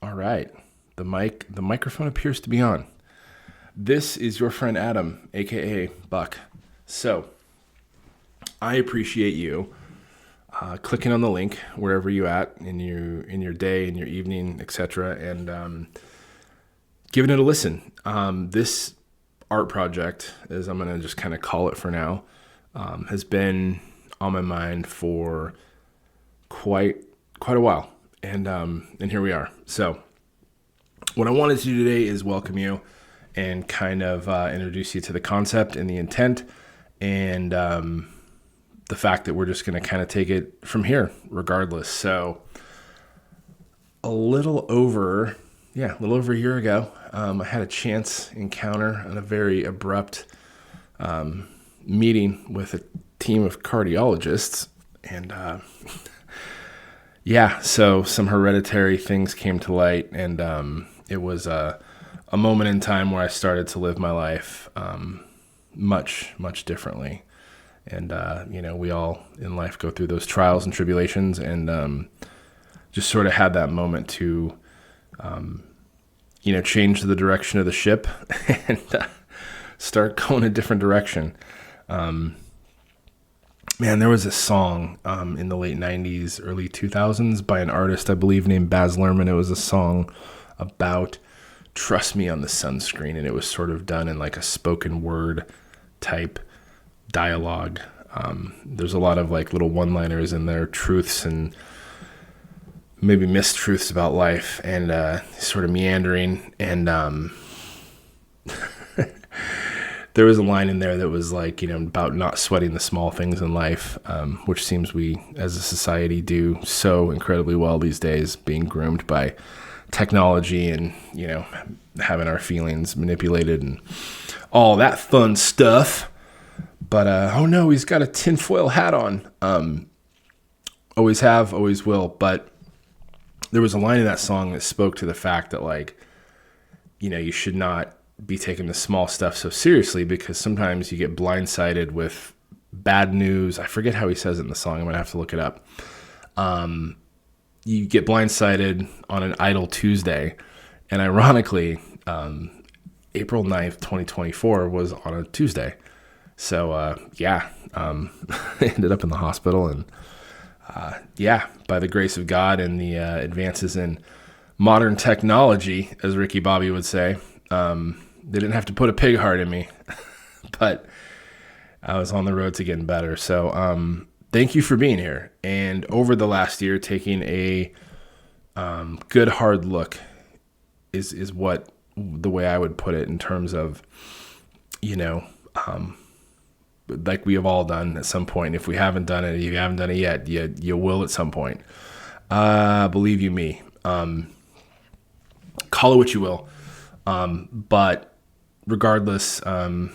All right. The microphone appears to be on. This is your friend Adam, aka Buck. So, I appreciate you clicking on the link wherever you at in your day, in your evening, etc., and giving it a listen. This art project, as I'm gonna just kind of call it for now, has been on my mind for quite a while, and here we are. So, what I wanted to do today is welcome you and kind of introduce you to the concept and the intent, and the fact that we're just going to kind of take it from here, regardless. So, a little over a year ago, I had a chance encounter on a very abrupt meeting with a team of cardiologists, and so some hereditary things came to light, and it was a moment in time where I started to live my life much differently. And, we all in life go through those trials and tribulations, and just sort of had that moment to, change the direction of the ship and start going a different direction. There was a song in the late 90s, early 2000s by an artist, I believe, named Baz Luhrmann. It was a song about trust me on the sunscreen, and it was sort of done in like a spoken word type dialogue. There's a lot of like little one-liners in there, truths and maybe mistruths about life, and sort of meandering, and there was a line in there that was like, about not sweating the small things in life, which seems we as a society do so incredibly well these days, being groomed by technology and, having our feelings manipulated and all that fun stuff. But, oh no, he's got a tinfoil hat on. Always have, always will. But there was a line in that song that spoke to the fact that, like, you should not be taking the small stuff so seriously, because sometimes you get blindsided with bad news. I forget how he says it in the song. I'm going to have to look it up. You get blindsided on an idle Tuesday. And ironically, April 9th, 2024 was on a Tuesday. So, I ended up in the hospital, and by the grace of God and the advances in modern technology, as Ricky Bobby would say, they didn't have to put a pig heart in me, but I was on the road to getting better. So, thank you for being here. And over the last year, taking a good hard look is what the way I would put it, in terms of, like we have all done at some point. If we haven't done it, if you haven't done it yet, you will at some point. Believe you me. Call it what you will. But regardless, the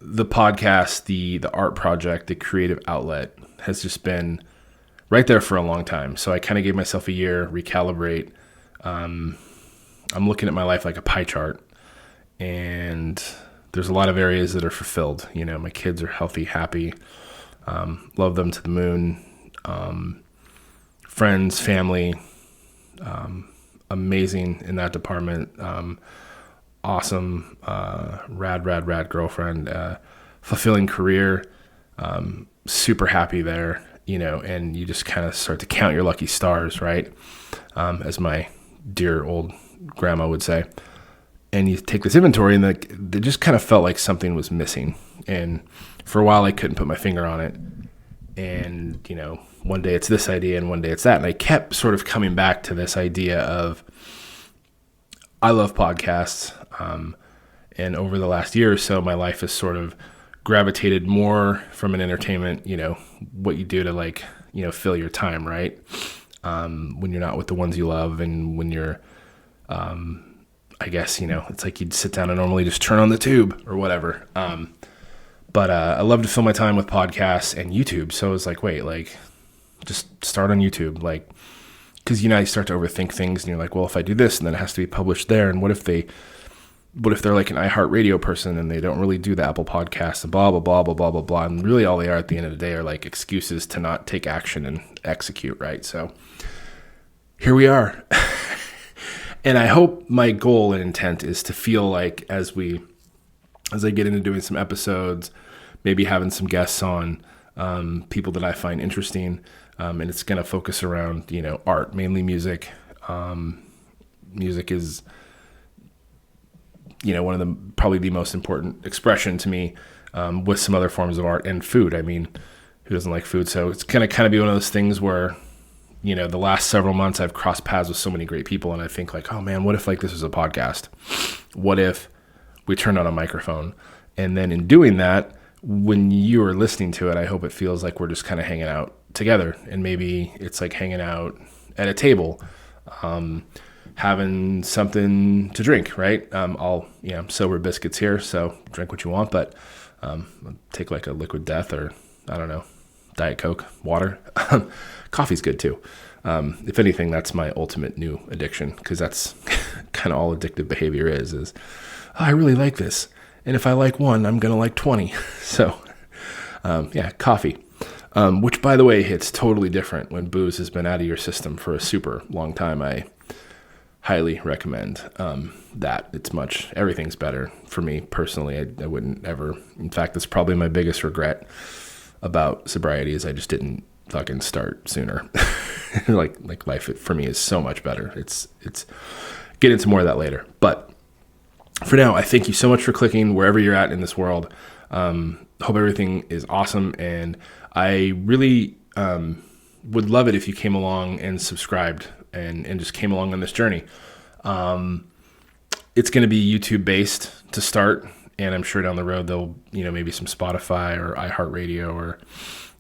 podcast, the art project, the creative outlet has just been right there for a long time. So I kind of gave myself a year, recalibrate. I'm looking at my life like a pie chart, and there's a lot of areas that are fulfilled. My kids are healthy, happy, love them to the moon. Friends, family, amazing in that department. Awesome, rad girlfriend, fulfilling career, super happy there, and you just kind of start to count your lucky stars, right? As my dear old grandma would say. And you take this inventory, and it just kind of felt like something was missing. And for a while, I couldn't put my finger on it. And, one day it's this idea, and one day it's that. And I kept sort of coming back to this idea of, I love podcasts. And over the last year or so, my life has sort of gravitated more from an entertainment, what you do to fill your time, right? When you're not with the ones you love, and when you're, I guess, it's like you'd sit down and normally just turn on the tube or whatever. But I love to fill my time with podcasts and YouTube. So I was like, wait, just start on YouTube. Because, you start to overthink things, and you're like, well, if I do this, and then it has to be published there, and what if they're like an iHeartRadio person, and they don't really do the Apple Podcasts, and blah, blah, blah, blah, blah, blah, blah. And really all they are at the end of the day are like excuses to not take action and execute, right? So here we are. And I hope my goal and intent is to feel like as I get into doing some episodes, maybe having some guests on, people that I find interesting, and it's going to focus around, art, mainly music. Music is, one of the, probably the most important expression to me, with some other forms of art and food. I mean, who doesn't like food? So it's going to kind of be one of those things where, the last several months I've crossed paths with so many great people, and I think like, oh man, what if like this was a podcast? What if we turned on a microphone? And then in doing that, when you are listening to it, I hope it feels like we're just kind of hanging out together, and maybe it's like hanging out at a table, having something to drink, right? I'm sober biscuits here, so drink what you want, but I'll take like a Liquid Death or, I don't know, Diet Coke, water. Coffee's good too. If anything, that's my ultimate new addiction, because that's kind of all addictive behavior is oh, I really like this. And if I like one, I'm going to like 20. So, coffee. Which, by the way, hits totally different when booze has been out of your system for a super long time. I highly recommend that. Everything's better for me personally. I wouldn't ever. In fact, that's probably my biggest regret about sobriety is I just didn't fucking start sooner. like life for me is so much better. It's get into more of that later. But for now, I thank you so much for clicking wherever you're at in this world. Hope everything is awesome. And I really would love it if you came along and subscribed and just came along on this journey. It's going to be YouTube based to start. And I'm sure down the road, there'll, maybe some Spotify or iHeartRadio or,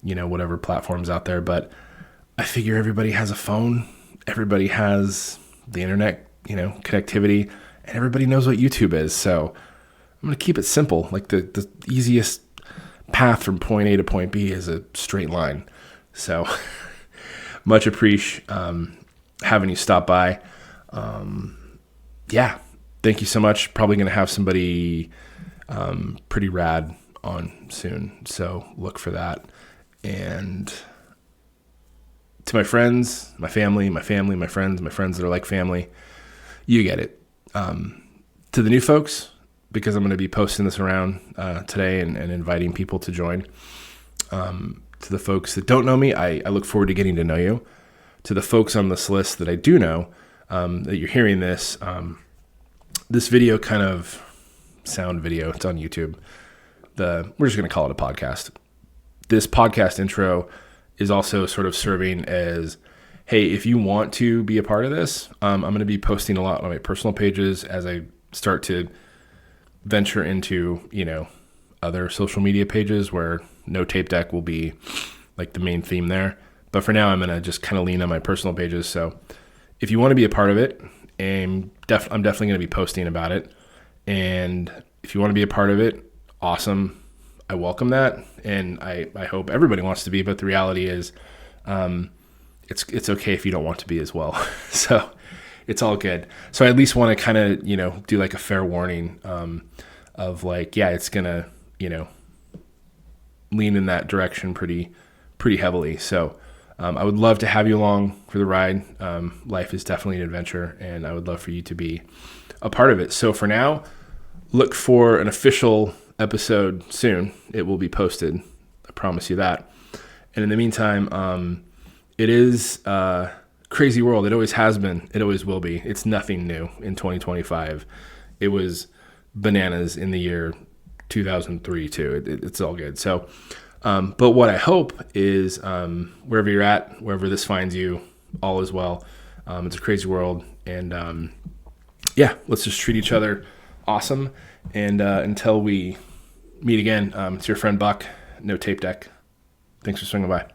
whatever platforms out there. But I figure everybody has a phone. Everybody has the internet, connectivity. And everybody knows what YouTube is. So I'm going to keep it simple. Like the easiest path from point A to point B is a straight line. So much appreciate having you stop by. Thank you so much. Probably going to have somebody pretty rad on soon. So look for that. And to my friends, my family, my friends that are like family, you get it. To the new folks, because I'm going to be posting this around today and inviting people to join. To the folks that don't know me, I look forward to getting to know you. To the folks on this list that I do know, that you're hearing this, this video kind of sound video, it's on YouTube. We're just going to call it a podcast. This podcast intro is also sort of serving as, hey, if you want to be a part of this, I'm going to be posting a lot on my personal pages as I start to venture into, other social media pages where No Tape Deck will be like the main theme there. But for now, I'm going to just kind of lean on my personal pages. So if you want to be a part of it, and I'm definitely going to be posting about it. And if you want to be a part of it, awesome. I welcome that. And I hope everybody wants to be, but the reality is, it's okay if you don't want to be as well. So it's all good. So I at least want to kind of, do like a fair warning, of like, yeah, it's going to, lean in that direction pretty heavily. So, I would love to have you along for the ride. Life is definitely an adventure, and I would love for you to be a part of it. So for now, look for an official episode soon. It will be posted. I promise you that. And in the meantime, it is a crazy world. It always has been. It always will be. It's nothing new in 2025. It was bananas in the year 2003 too. It's all good. So, but what I hope is, wherever you're at, wherever this finds you, all is well. It's a crazy world. And, let's just treat each other awesome. And, until we meet again, it's your friend Buck, No Tape Deck. Thanks for swinging by.